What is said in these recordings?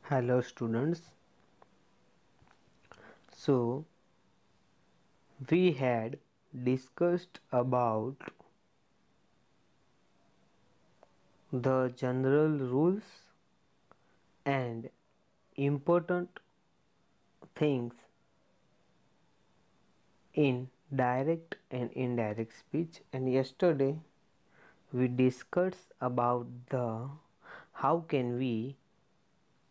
Hello students. So we had discussed about the general rules and important things in direct and indirect speech, and yesterday we discussed about the how can we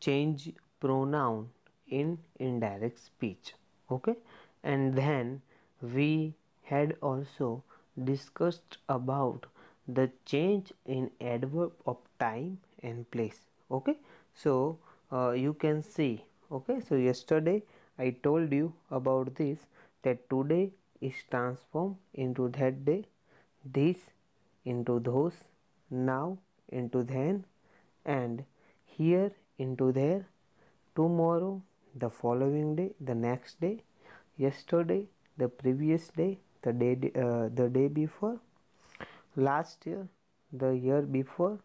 change pronoun in indirect speech. Okay, and then we had also discussed about the change in adverb of time and place. Okay, so you can see. Okay, so yesterday I told you about this, that today is transformed into that day, this into those, now into then, and here into there, tomorrow, the following day, the next day, yesterday, the previous day, the day before, last year, the year before,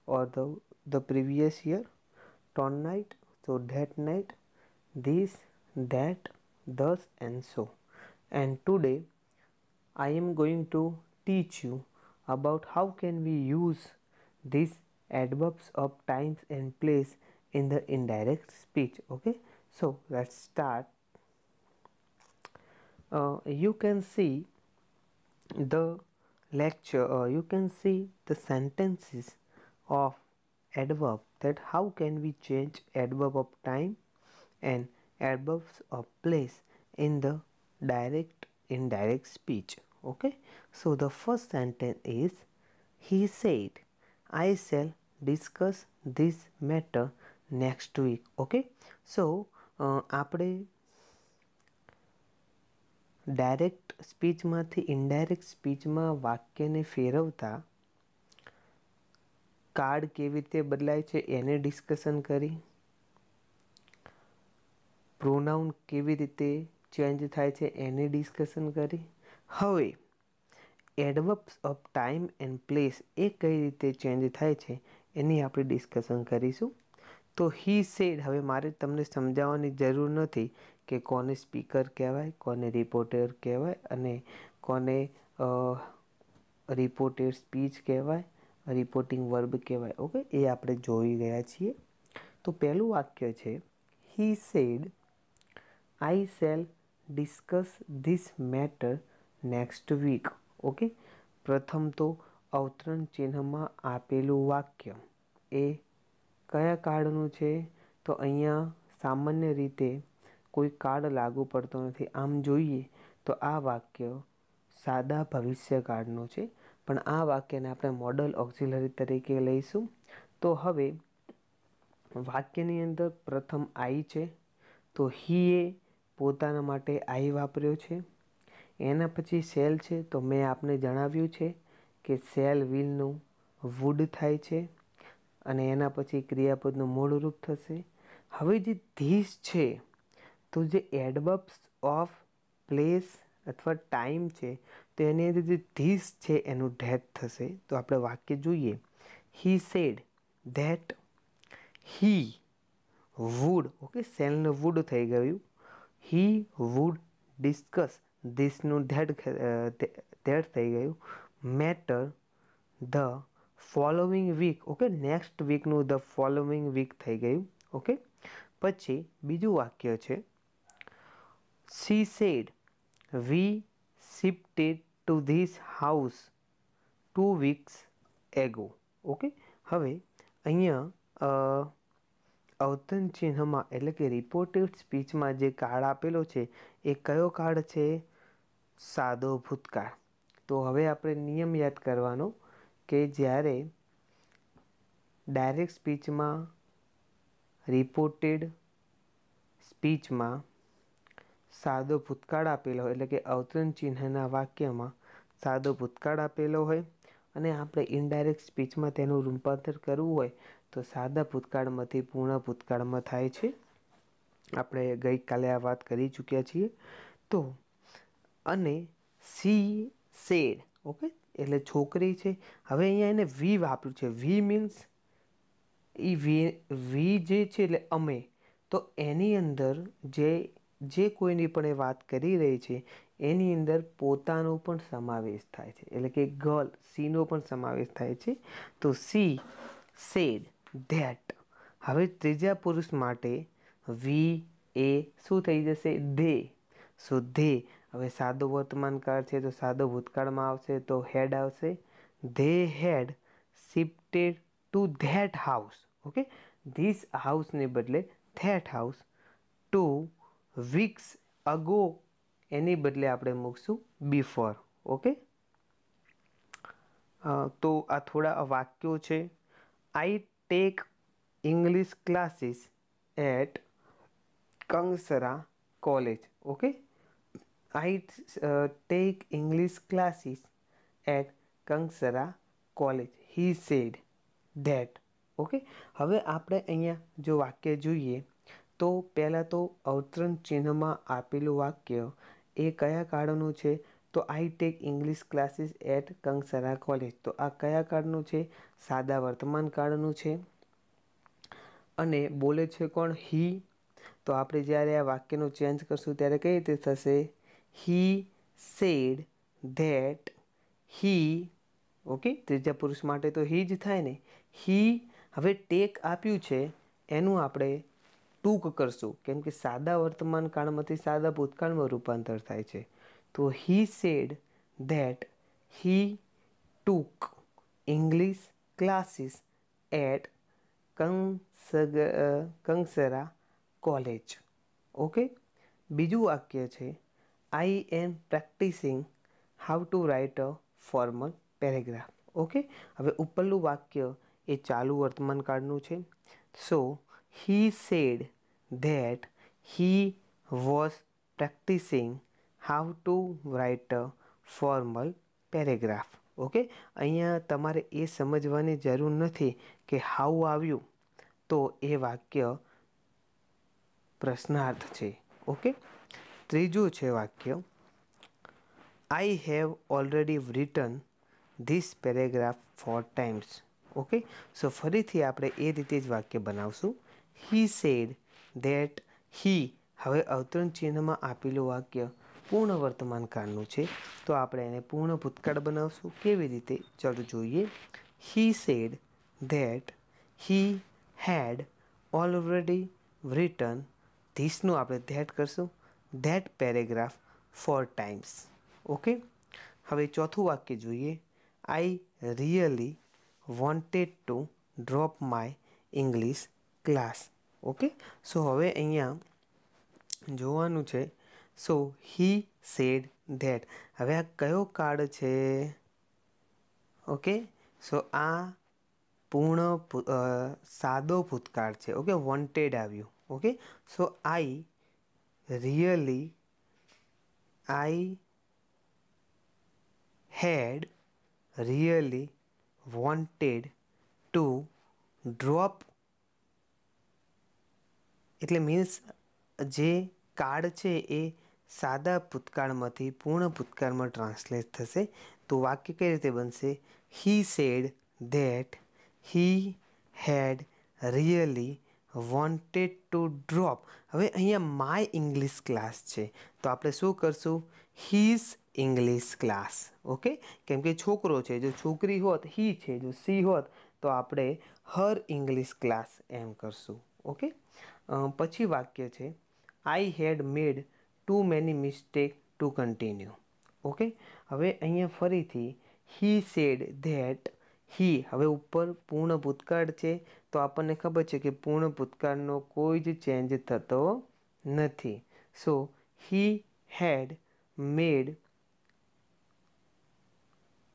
or the previous year, tonight, so that night, this, that, thus, and so. And today I am going to teach you about how can we use these adverbs of times and place in the indirect speech. Okay, so let's start. You can see the lecture, you can see the sentences of adverb, that how can we change adverb of time and adverbs of place in the direct indirect speech. Okay, so the first sentence is, he said I shall discuss this matter next week. Okay, so આપણે direct સ્પીચમાંથી indirect સ્પીચમાં વાક્યને ફેરવતા card કેવી રીતે બદલાય છે એને discussion કરી, pronoun કેવી રીતે ચેન્જ થાય છે એને ડિસ્કશન કરી. હવે એડવર્બ્સ ઓફ ટાઈમ એન્ડ પ્લેસ એ કઈ રીતે ચેન્જ થાય છે એની આપણે ડિસ્કશન કરીશું. તો હી સેડ, હવે મારે તમને સમજાવવાની જરૂર નથી કે કોને સ્પીકર કહેવાય, કોને રિપોર્ટર કહેવાય અને કોને રિપોર્ટેડ સ્પીચ કહેવાય, રિપોર્ટિંગ વર્બ કહેવાય. ઓકે, એ આપણે જોઈ ગયા છીએ. તો પહેલું વાક્ય છે, he said I shall discuss this matter next week. Okay, પ્રથમ તો અવતરણ ચિહ્નમાં આપેલું વાક્ય એ કયા કાર્ડનું છે? તો અહીંયા સામાન્ય રીતે કોઈ કાર્ડ લાગુ પડતો નથી. આમ જોઈએ તો આ વાક્ય સાદા ભવિષ્યકાળનું છે, પણ આ વાક્યને આપણે મોડલ ઓક્સિલરી તરીકે લઈશું. તો હવે વાક્યની અંદર પ્રથમ આઈ છે, તો હી એ પોતાના માટે આઈ વાપર્યો છે. એના પછી સેલ છે, તો મેં આપને જણાવ્યું છે કે સેલ વિલનું વુડ થાય છે અને એના પછી ક્રિયાપદનું મૂળ રૂપ થશે. હવે જે ધીસ છે, તો જે એડવર્બ્સ ઓફ પ્લેસ અથવા ટાઈમ છે, તો એની અંદર જે ધીસ છે એનું ધેટ થશે. તો આપણે વાક્ય જોઈએ, he said that he would. Okay, સેલનું વુડ થઈ ગયું, હી વુડ ડિસ્કસ ધીસનું ધેટ થઈ ગયું, matter the following week. Okay, next વીકનું ધ ફોલોવિંગ વીક થઈ ગયું. ઓકે, પછી બીજું વાક્ય છે, she said we shifted to this house 2 weeks ago. Okay, હવે અહીંયા અવતરણ ચિહ્નમાં એટલે કે રિપોર્ટેડ સ્પીચમાં જે કાર્ડ આપેલો છે એ કયો કાર્ડ છે? સાદો ભૂતકાળ. તો હવે આપણે નિયમ યાદ કરવાનો કે જ્યારે ડાયરેક્ટ સ્પીચમાં, રિપોર્ટેડ સ્પીચમાં સાદો ભૂતકાળ આપેલો હોય, એટલે કે અવતરણ ચિહ્નના વાક્યમાં સાદો ભૂતકાળ આપેલો હોય, અને આપણે ઇનડાયરેક્ટ સ્પીચમાં તેનું રૂપાંતર કરવું હોય તો સાદા ભૂતકાળમાંથી પૂર્ણ ભૂતકાળમાં થાય છે. આપણે ગઈકાલે આ વાત કરી ચૂક્યા છીએ. તો અને સી સેડ, ઓકે, એટલે છોકરી છે. હવે અહીંયા એને વી વાપર્યું છે. વી મીન્સ એ વી જે છે એટલે અમે, તો એની અંદર જે કોઈની પણ એ વાત કરી રહી છે એની અંદર પોતાનો પણ સમાવેશ થાય છે, એટલે કે ગર્લ સીનો પણ સમાવેશ થાય છે. તો સી સેડ ધેટ. હવે ત્રીજા પુરુષ માટે વી એ શું થઈ જશે? ધે. So they. હવે સાદો વર્તમાન કાળ છે તો સાદો ભૂતકાળમાં આવશે તો હેડ આવશે. They had shifted to that house. Okay, this હાઉસને બદલે ધેટ હાઉસ. 2 weeks અગો એની બદલે આપણે મૂકશું બિફોર. ઓકે, તો આ થોડા વાક્યો છે. I take English classes at Kangsara college. Okay, I take English classes at Kangsara college. He said that. Okay, હવે આપણે અહીંયા જો વાક્ય જોઈએ તો પહેલાં તો અવતરણ ચિહ્નમાં આપેલું વાક્ય એ કયા કાળનું છે? તો I take English classes at Kangsara college. તો આ કયા કાળનું છે? સાદા વર્તમાન કાળનું છે. અને બોલે છે કોણ? હી. તો આપણે જ્યારે આ વાક્યનું ચેન્જ કરશું ત્યારે કઈ રીતે થશે? હી સેડ ધેટ હી. ઓકે, ત્રીજા પુરુષ માટે તો હી જ થાય ને. હી. હવે ટેક આપ્યું છે એનું આપણે ટૂંક કરશું, કેમ કે સાદા વર્તમાન કાળમાંથી સાદા ભૂતકાળમાં રૂપાંતર થાય છે. તો he said that he took English classes at Kangsara college. Okay, બીજું વાક્ય છે I am practicing how to write a formal paragraph. Okay, હવે ઉપરનું વાક્ય એ ચાલુ વર્તમાન કાળનું છે. So he said that he was practicing how to write a formal paragraph. Okay, અહીંયા તમારે એ સમજવાની જરૂર નથી કે હાઉ આવ્યું તો એ વાક્ય પ્રશ્નાર્થ છે. ઓકે, ત્રીજું છે વાક્ય I have already written this paragraph 4 times. Okay, so ફરીથી આપણે એ રીતે જ વાક્ય બનાવશું. He said that he. હવે અવતરણ ચિહ્નમાં આપેલું વાક્ય પૂર્ણ વર્તમાન કાળનું છે તો આપણે એને પૂર્ણ ભૂતકાળ બનાવશું. કેવી રીતે? ચાલો જોઈએ. He said that he had already written ધીસનું આપણે ધેટ કરશું. That paragraph 4 times. ઓકે, હવે ચોથું વાક્ય જોઈએ. I really wanted to drop my English class. Okay, so હવે અહીંયા જોવાનું છે. So he said that. હવે આ કયો કાળ છે? ઓકે, સો આ સાદો ભૂતકાળ છે. ઓકે, વોન્ટેડ આવ્યું. Okay, so I had really wanted to drop, એટલે મીન્સ જે કાળ છે એ સાદા ભૂતકાળમાંથી પૂર્ણ ભૂતકાળમાં ટ્રાન્સલેટ થશે. તો વાક્ય કઈ રીતે બનશે? He said that he had really wanted to drop. હવે અહીંયા માય ઇંગ્લિશ ક્લાસ છે તો આપણે શું કરશું? His English class. ઓકે, કેમ કે છોકરો છે, જો છોકરી હોત હી છે, જો સી હોત તો આપણે હર ઇંગ્લિશ ક્લાસ એમ કરશું. ઓકે, પછી વાક્ય છે I had made too many mistake to continue. Okay, હવે અહીંયા ફરીથી હી સેડ ધેટ હી. હવે ઉપર પૂર્ણ ભૂતકાળ છે તો આપણને ખબર છે કે પૂર્ણ ભૂતકાળનો કોઈ જ ચેન્જ થતો નથી. So he had made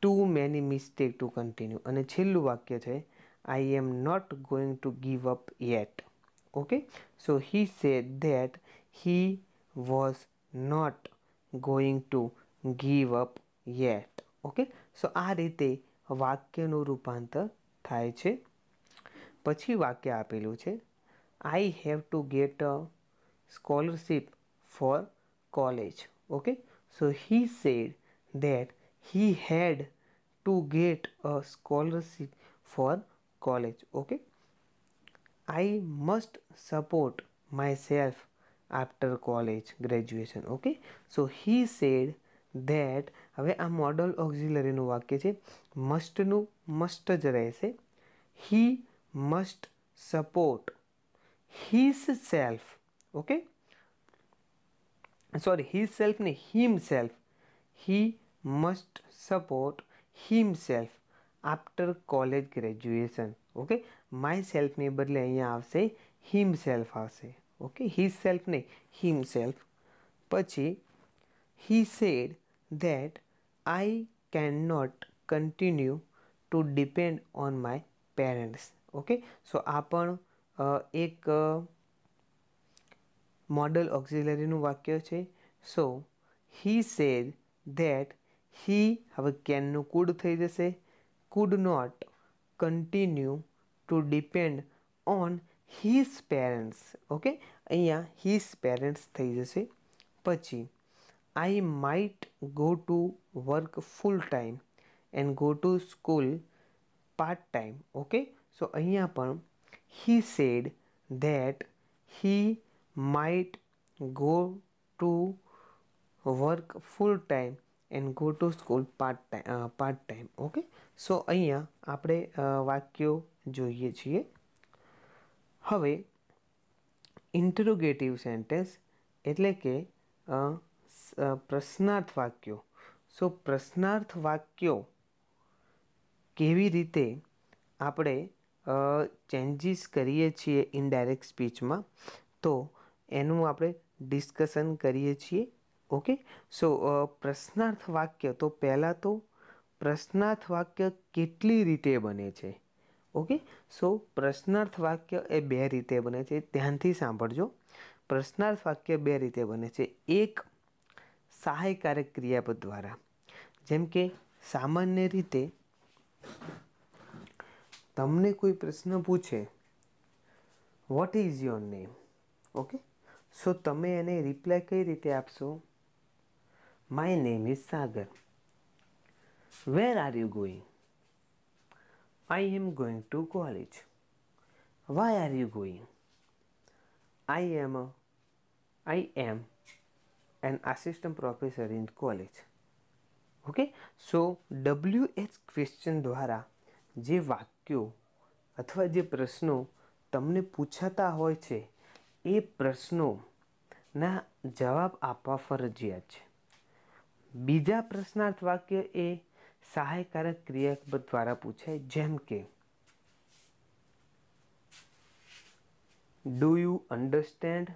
too many mistake to continue. અને છેલ્લું વાક્ય છે I am not going to give up yet. Okay, so he said that he was not going to give up yet. Okay, so આ રીતે વાક્યનું રૂપાંતર થાય છે. પછી વાક્ય આપેલું છે I have to get a scholarship for college. Okay, so he said that he had to get a scholarship for college. Okay, I must support myself after college graduation. Okay, so he said that. હવે આ model ઓક્ઝિલરીનું વાક્ય છે. મસ્ટનું must જ રહેશે. he must support his self. okay, sorry, his self ને himself. he must support himself after college graduation. Okay, my સેલ્ફને બદલે અહીંયા આવશે હિમસેલ્ફ આવશે. ઓકે, હિઝ સેલ્ફ નહીં, હિમસેલ્ફ. પછી he said that I cannot continue to depend on my parents. Okay, so આ પણ એક મોડલ ઓક્ઝિલરીનું વાક્ય છે. સો he said that he, હવે કેનનું કુડ થઈ જશે, could not continue to depend on his parents. Okay, અહીંયા his parents થઈ જશે. પછી I might go to work full time and go to school part time. Okay, so અહીંયા પણ he said that he might go to work full time and go to school part time. Okay, so અહીંયા આપણે વાક્યો જોઈએ છીએ. હવે interrogative sentence એટલે કે પ્રશ્નાર્થ વાક્યો. સો પ્રશ્નાર્થ વાક્યો કેવી રીતે આપણે ચેન્જીસ કરીએ છીએ ઇનડાયરેક્ટ સ્પીચમાં, તો એનું આપણે ડિસ્કશન કરીએ છીએ. ઓકે, સો પ્રશ્નાર્થ વાક્ય, તો પહેલાં તો પ્રશ્નાર્થ વાક્ય કેટલી રીતે બને છે. ઓકે, સો પ્રશ્નાર્થ વાક્ય એ બે રીતે બને છે. ધ્યાનથી સાંભળજો. પ્રશ્નાર્થ વાક્ય બે રીતે બને છે. એક સહાયકારક ક્રિયાપદ દ્વારા. જેમ કે સામાન્ય રીતે તમને કોઈ પ્રશ્ન પૂછે, what is your name. Okay, so તમે એને રિપ્લાય કઈ રીતે આપશો? My name is Sagar. Where are you going? I am going to college. Why are you going? I am an assistant professor in college. Okay, so WH question દ્વારા જે વાક્યો અથવા જે પ્રશ્નો તમને પૂછાતા હોય છે, એ પ્રશ્નોના જવાબ આપવા ફરજિયાત છે. બીજા પ્રશ્નાર્થ વાક્ય એ સહાયકારક ક્રિયાપદ દ્વારા પૂછાય. જેમ કે ડુ યુ અન્ડરસ્ટેન્ડ.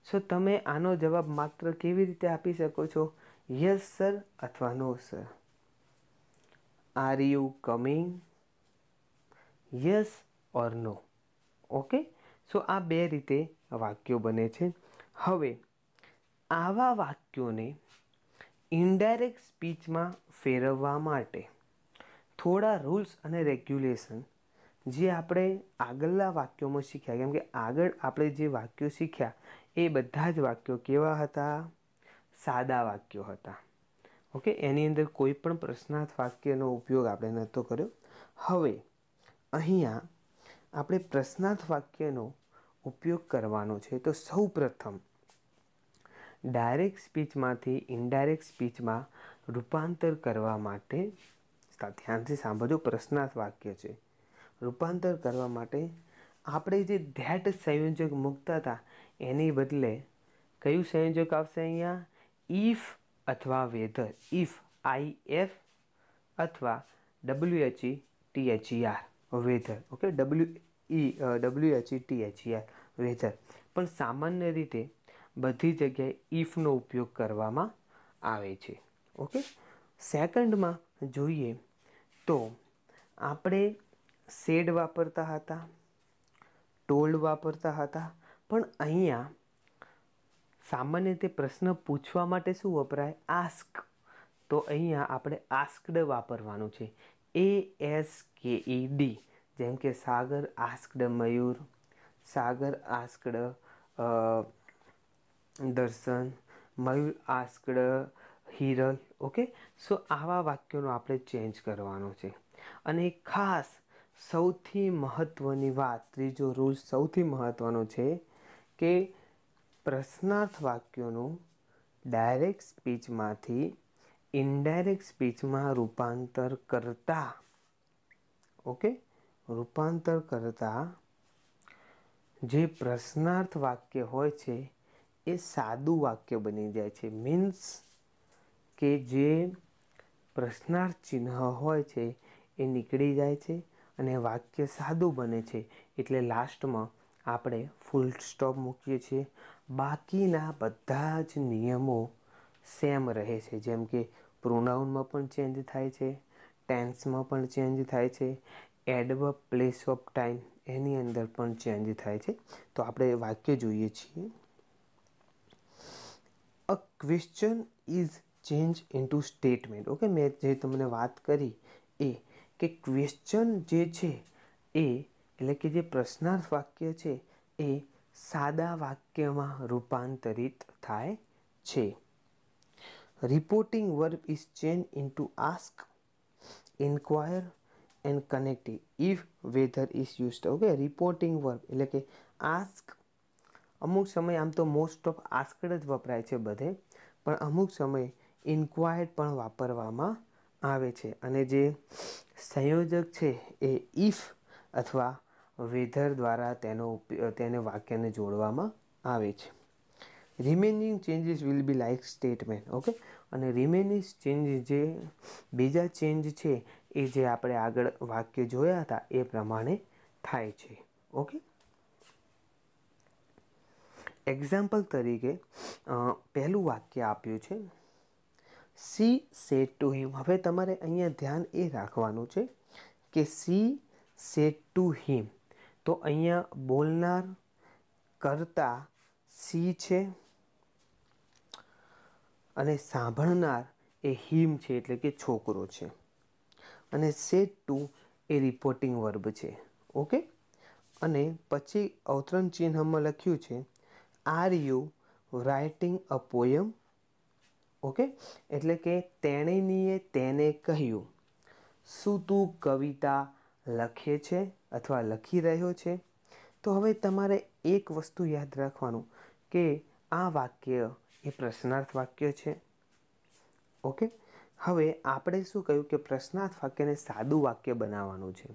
સો તમે આનો જવાબ માત્ર કેવી રીતે આપી શકો છો? યસ સર અથવા no sir. Are you coming? Yes or no. Okay, so આ બે રીતે વાક્યો બને છે. હવે આવા વાક્યોને ઇનડાયરેક્ટ સ્પીચમાં ફેરવવા માટે થોડા રૂલ્સ અને રેગ્યુલેશન જે આપણે આગળના વાક્યોમાં શીખ્યા, કેમ કે આગળ આપણે જે વાક્યો શીખ્યા એ બધા જ વાક્યો કેવા હતા? સાદા વાક્યો હતા. ઓકે, એની અંદર કોઈ પણ પ્રશ્નાર્થ વાક્યનો ઉપયોગ આપણે નહોતો કર્યો. હવે અહીંયા આપણે પ્રશ્નાર્થ વાક્યનો ઉપયોગ કરવાનો છે. તો સૌ પ્રથમ ડાયરેક્ટ સ્પીચમાંથી ઇનડાયરેક્ટ સ્પીચમાં રૂપાંતર કરવા માટે, ધ્યાનથી સાંભળજો, પ્રશ્નાર્થ વાક્ય છે. રૂપાંતર કરવા માટે આપણે જે ધેટ સંયોજક મૂકતા હતા એની બદલે કયું સંયોજક આવશે અહીંયા? ઇફ અથવા વેધર. ઇફ IF અથવા WHETHER whether. Okay, WHETHER whether. પણ સામાન્ય રીતે બધી જગ્યાએ ઇફનો ઉપયોગ કરવામાં આવે છે. ઓકે, સેકન્ડમાં જોઈએ તો આપણે સેડ વાપરતા હતા, ટોલ્ડ વાપરતા હતા, પણ અહીંયા સામાન્ય રીતે પ્રશ્ન પૂછવા માટે શું વપરાય? આસ્ક. તો અહીંયા આપણે આસ્કડ વાપરવાનું છે. ASKED. જેમ કે સાગર આસ્કડ મયુર, સાગર આસ્કડ દર્શન, મયુર આસ્કડ હિરલ. ઓકે, સો આવા વાક્યોનો આપણે ચેન્જ કરવાનો છે. અને ખાસ સૌથી મહત્ત્વની વાત, ત્રીજો રૂલ સૌથી મહત્ત્વનો છે કે પ્રશ્નાર્થ વાક્યોનું ડાયરેક્ટ સ્પીચમાંથી ઇનડાયરેક્ટ સ્પીચમાં રૂપાંતર કરતા, ઓકે, રૂપાંતર કરતા જે પ્રશ્નાર્થ વાક્ય હોય છે એ સાદું વાક્ય બની જાય છે. મીન્સ કે જે પ્રશ્નાર્થ ચિહ્ન હોય છે એ નીકળી જાય છે અને વાક્ય સાદું બને છે. એટલે લાસ્ટમાં આપણે ફૂલ સ્ટોપ મૂકીએ છીએ. બાકીના બધા જ નિયમો સેમ રહે છે. જેમ કે પ્રોનાઉનમાં પણ ચેન્જ થાય છે, ટેન્સમાં પણ ચેન્જ થાય છે, એડવર્બ, પ્લેસ ઓફ ટાઈમ એની અંદર પણ ચેન્જ થાય છે. તો આપણે વાક્ય જોઈએ છીએ. A question is change into statement. Okay, મેં જે તમને વાત કરી એ કે ક્વેશ્ચન જે છે એ એટલે કે જે પ્રશ્નાર્થ વાક્ય છે એ સાદા વાક્યમાં રૂપાંતરિત થાય છે. Reporting verb is change into ask, inquire and connective if whether is used. Okay, reporting verb એટલે કે આસ્ક, અમુક સમય આમ તો મોસ્ટ ઓફ આસ્કડ જ વપરાય છે બધે, પણ અમુક સમય ઇન્ક્વાયર્ડ પણ વાપરવામાં આવે છે. અને જે સંયોજક છે એ ઇફ અથવા વેધર દ્વારા તેને વાક્યને જોડવામાં આવે છે. Remaining changes will be like statement. Okay, અને રિમેનિંગ ચેન્જીસ જે બીજા ચેન્જ છે એ જે આપણે આગળ વાક્ય જોયા હતા એ પ્રમાણે થાય છે. ઓકે, એક્ઝામ્પલ તરીકે પહેલું વાક્ય આપ્યું છે, સી સેડ ટુ હિમ. હવે તમારે અહીંયા ધ્યાન એ રાખવાનું છે કે સી સેડ ટુ હિમ, તો અહીંયા બોલનાર કરતા સી છે અને સાંભળનાર એ હિમ છે એટલે કે છોકરો છે. અને said to A reporting verb છે. ઓકે, અને પછી અવતરણ ચિહ્નમાં લખ્યું છે are you writing a poem. Okay, એટલે કે તેણીએ તેને કહ્યું, શું તું કવિતા લખે છે અથવા લખી રહ્યો છે? તો હવે તમારે એક વસ્તુ યાદ રાખવાનું કે આ વાક્ય એ પ્રશ્નાર્થ વાક્ય છે. ઓકે, હવે આપણે શું કહ્યું કે પ્રશ્નાર્થ વાક્યને સાદું વાક્ય બનાવવાનું છે.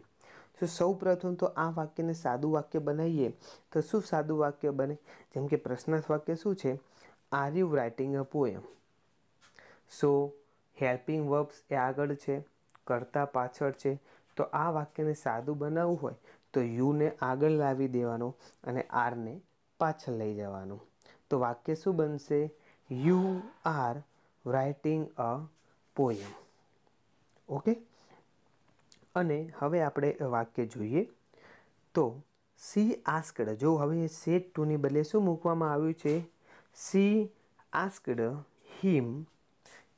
તો સૌ પ્રથમ તો આ વાક્યને સાદું વાક્ય બનાવીએ તો શું સાદું વાક્ય બને? જેમ કે પ્રશ્નાર્થ વાક્ય શું છે? Are you writing a poem. So helping verbs એ આગળ છે, કરતા પાછળ છે. તો આ વાક્યને સાદું બનાવવું હોય તો યુને આગળ લાવી દેવાનો અને આરને પાછળ લઈ જવાનું. તો વાક્ય શું બનશે? You are writing a poem. Okay, અને હવે આપણે વાક્ય જોઈએ તો સી આસ્કડ. જો હવે સેડ ટુની બદલે શું મૂકવામાં આવ્યું છે? C asked him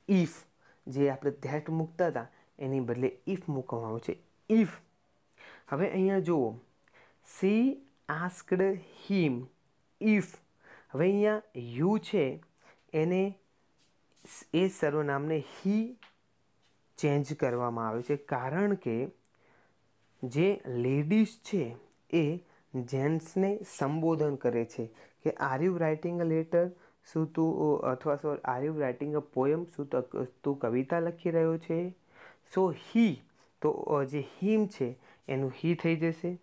if. જે આપણે ધેટ મૂકતા હતા એની બદલે ઇફ મૂકવામાં આવ્યું છે. ઇફ. હવે અહીંયા જુઓ, સી આસ્કડ હિમ ઇફ. હવે અહીંયા યુ છે એને એ સર્વનામને હી ચેન્જ કરવામાં આવે છે, કારણ કે જે લેડીઝ છે એ જેન્ટ્સને સંબોધન કરે છે કે R you writing a letter, શું તું અથવા R you writing a poem, શું તું કવિતા લખી રહ્યો છે? સો હી, તો જે હિમ છે એનું હી થઈ જશે.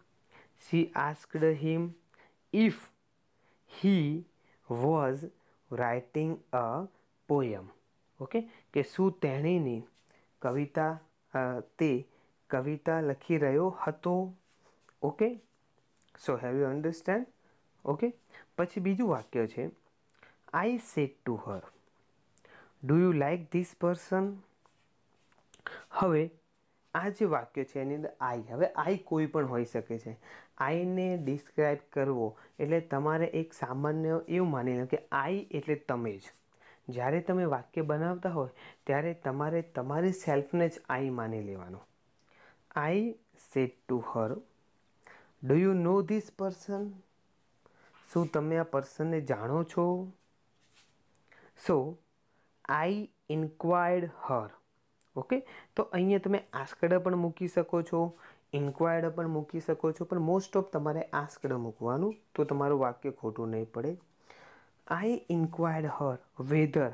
C asked him if he was writing a poem. Okay, કે શું તેણીની તે કવિતા લખી રહ્યો હતો? Okay, so have you understand? Okay, પછી બીજું વાક્ય છે I said to her, do you like this person? હવે આ જે વાક્ય છે એની અંદર આઈ, હવે આઈ કોઈ પણ હોઈ શકે છે. આઈને ડિસ્ક્રાઇબ કરવો એટલે તમારે એક સામાન્ય એવું માની લો કે આઈ એટલે તમે જ. જ્યારે તમે વાક્ય બનાવતા હોય ત્યારે તમારે તમારી સેલ્ફને જ આઈ માની લેવાનું. I said to her, do you know this person? શું તમે આ પર્સનને જાણો છો? સો આઈ ઇન્ક્વાયર્ડ હર. ઓકે, તો અહીંયા તમે આસ્કડ પણ મૂકી શકો છો, ઇન્ક્વાયર્ડ પણ મૂકી શકો છો, પણ મોસ્ટ ઓફ તમારે આસ્કડ મૂકવાનું, તો તમારું વાક્ય ખોટું નહીં પડે. આઈ ઇન્ક્વાયર્ડ હર વેધર,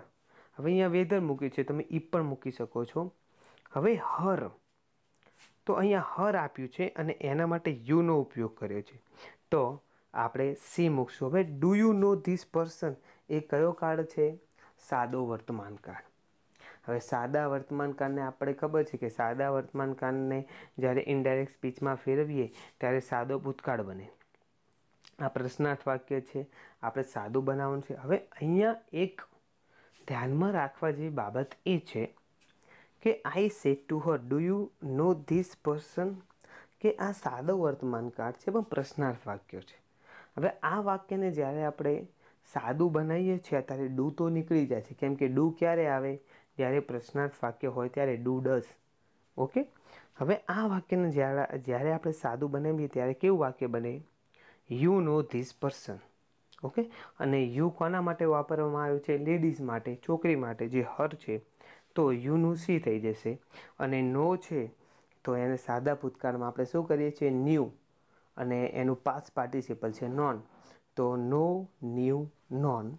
હવે અહીંયા વેધર મૂક્યું છે, તમે ઈ પણ મૂકી શકો છો. હવે હર, તો અહીંયા હર આપ્યું છે અને એના માટે યુનો ઉપયોગ કર્યો છે, તો આપણે સી મૂકશું. હવે do you know this person, એ કયો કાળ છે? સાદો વર્તમાન કાળ. હવે સાદા વર્તમાન કાળને આપણે ખબર છે કે સાદા વર્તમાન કાળને જ્યારે ઇનડાયરેક્ટ સ્પીચમાં ફેરવીએ ત્યારે સાદો ભૂતકાળ બને. આ પ્રશ્નાર્થ વાક્ય છે, આપણે સાદું બનાવવાનું છે. હવે અહીંયા એક ધ્યાનમાં રાખવા જેવી બાબત એ છે કે I said to her do you know this person, કે આ સાદો વર્તમાન કાળ છે પણ પ્રશ્નાર્થ વાક્ય છે. હવે આ વાક્યને જ્યારે આપણે સાદું બનાવીએ છીએ ત્યારે ડુ તો નીકળી જાય છે, કેમ કે ડુ ક્યારે આવે? જ્યારે પ્રશ્નાર્થ વાક્ય હોય ત્યારે ડુ ડઝ. ઓકે, હવે આ વાક્યને જ્યારે આપણે સાદું બનાવીએ ત્યારે કેવું વાક્ય બને? You know this person. Okay, અને યુ કોના માટે વાપરવામાં આવ્યું છે? લેડીઝ માટે, છોકરી માટે, જે હર છે, તો યુનું સી થઈ જશે. અને નો છે તો એને સાદા ભૂતકાળમાં આપણે શું કરીએ છીએ? ન્યૂ, અને એનું પાસ્ટ પાર્ટિસિપલ છે નોન, તો know, new, known.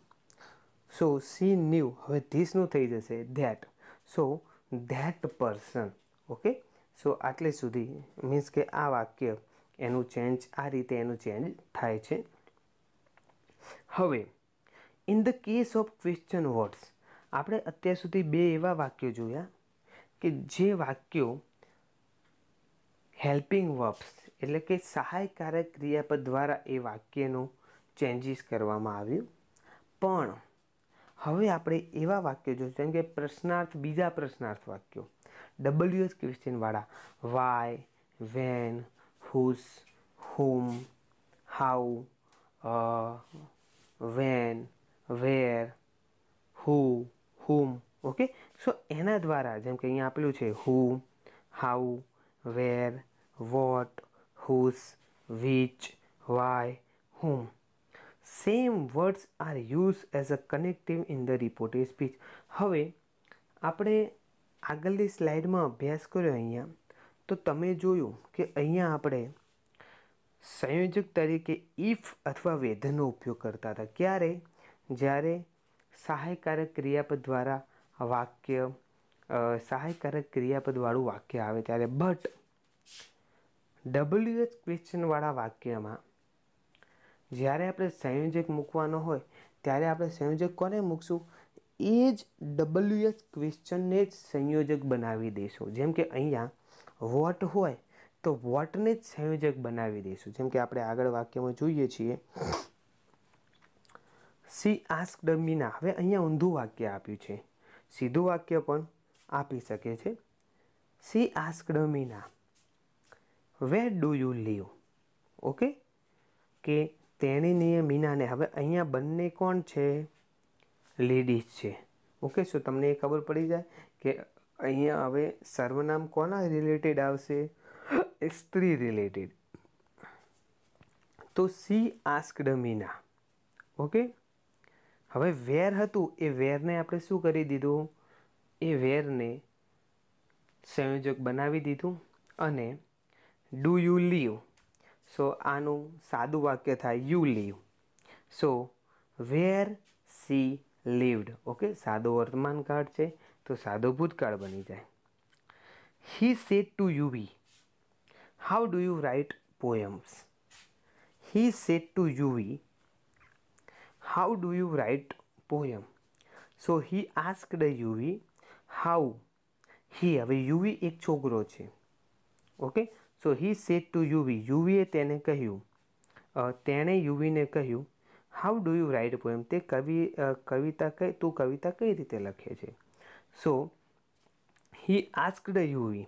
So see new, હવે ધીસનું થઈ જશે that, so that person. Okay, so આટલે સુધી મીન્સ કે આ વાક્ય એનું ચેન્જ આ રીતે એનું ચેન્જ થાય છે. હવે in the case of question words, આપણે અત્યાર સુધી બે એવા વાક્યો જોયા કે જે વાક્યો હેલ્પિંગ વર્બ્સ એટલે કે સહાયકારક ક્રિયાપદ દ્વારા એ વાક્યનું ચેન્જીસ કરવામાં આવ્યું. પણ હવે આપણે એવા વાક્યો જોઈશું જેમ કે પ્રશ્નાર્થ, બીજા પ્રશ્નાર્થ વાક્યો WH ક્વેશ્ચનવાળા, why, when, whose, whom, how, when, where, who, whom. Okay, so એના દ્વારા જેમ કે અહીંયા આપેલું છે who, how, where, what, whose, which, why, whom. Same words are use as a connective in the reported speech. હવે આપણે આગળની સ્લાઇડમાં અભ્યાસ કર્યો અહીંયા, તો તમે જોયું કે અહીંયા આપણે સંયોજક તરીકે ઇફ અથવા વેધરનો ઉપયોગ કરતા હતા. ક્યારે? જ્યારે સહાયકારક ક્રિયાપદ દ્વારા વાક્ય સહાયકારક ક્રિયાપદવાળું વાક્ય આવે ત્યારે. બટ WH ક્વેશ્ચનવાળા વાક્યમાં જ્યારે આપણે સંયોજક મૂકવાનો હોય ત્યારે આપણે સંયોજક કોને મૂકશું? એ જ WH ક્વેશ્ચનને જ સંયોજક બનાવી દઈશું. જેમ કે અહીંયા વોટ હોય તો વોટને જ સંયોજક બનાવી દઈશું. જેમ કે આપણે આગળ વાક્યમાં જોઈએ છીએ, સી આસ્ક્ડ મીના. હવે અહીંયા ઊંધું વાક્ય આપ્યું છે, સીધું વાક્ય પણ આપી શકે છે. She asked Meena where do you live. Okay, કે તેણીને મીનાને, હવે અહીંયા બંને કોણ છે? લેડીઝ છે. ઓકે, સો તમને એ ખબર પડી જાય કે અહીંયા હવે સર્વનામ કોના રિલેટેડ આવશે? સ્ત્રી રિલેટેડ. તો સી આસ્ક્ડ મીના. ઓકે, હવે વેર હતું એ વેરને આપણે શું કરી દીધું? એ વેરને સંયોજક બનાવી દીધું. અને ડુ યુ લીવ, સો આનું સાદું વાક્ય થાય you live. So where she lived. Okay, સાદો વર્તમાન કાળ છે તો સાદો ભૂતકાળ બની જાય. He said to Yuvi, how do you write poems. He said to Yuvi, how do you write poem. So he asked Yuvi how. He, હવે યુવી એક છોકરો છે. Okay, so he said to Yuvi, યુવીએ તેને કહ્યું, તેણે યુવીને કહ્યું, how do you write poem, તે તું કવિતા કઈ રીતે લખે છે. So he asked Yuvi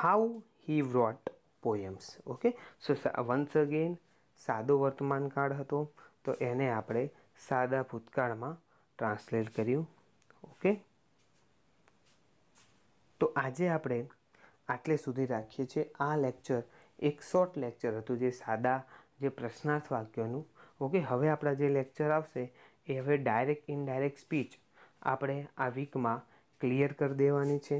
how he wrote poems. Okay, so once again સાદો વર્તમાન કાળ હતો તો એને આપણે સાદા ભૂતકાળમાં ટ્રાન્સલેટ કર્યું. ઓકે, તો આજે આપણે આટલે સુધી રાખીએ છીએ. આ લેક્ચર એક શોર્ટ લેક્ચર હતું જે સાદા જે પ્રશ્નાર્થ વાક્યોનું. ઓકે, હવે આપણા જે લેક્ચર આવશે એ હવે ડાયરેક્ટ ઇનડાયરેક્ટ સ્પીચ આપણે આ વીકમાં ક્લિયર કરી દેવાની છે.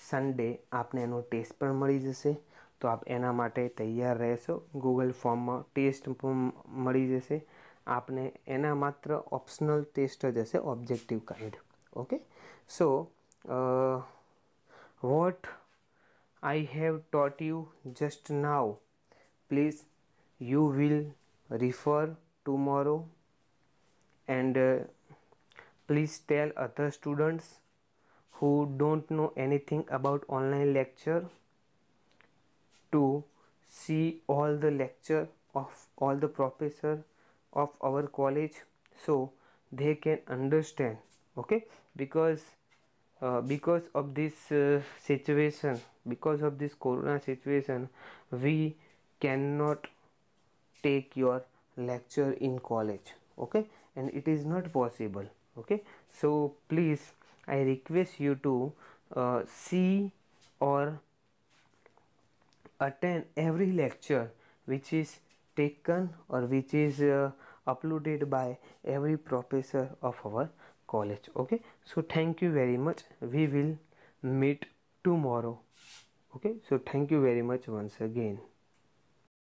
સન્ડે આપણે એનો ટેસ્ટ પણ મળી જશે. તો આપ એના માટે તૈયાર રહેશો. ગૂગલ ફોર્મમાં ટેસ્ટ મળી જશે આપને. એના માત્ર ઓપ્શનલ ટેસ્ટ જ હશે, objective kind. Okay, so what I have taught you just now, please you will refer tomorrow, and please tell other students who don't know anything about online lecture to see all the lecture of all the professor of our college so they can understand. Okay, because of this situation, because of this corona situation, we cannot take your lecture in college. Okay, and it is not possible. Okay, so please I request you to see or attend every lecture which is taken or which is uploaded by every professor of our college. Okay, so thank you very much. We will meet tomorrow. Okay, so thank you very much once again.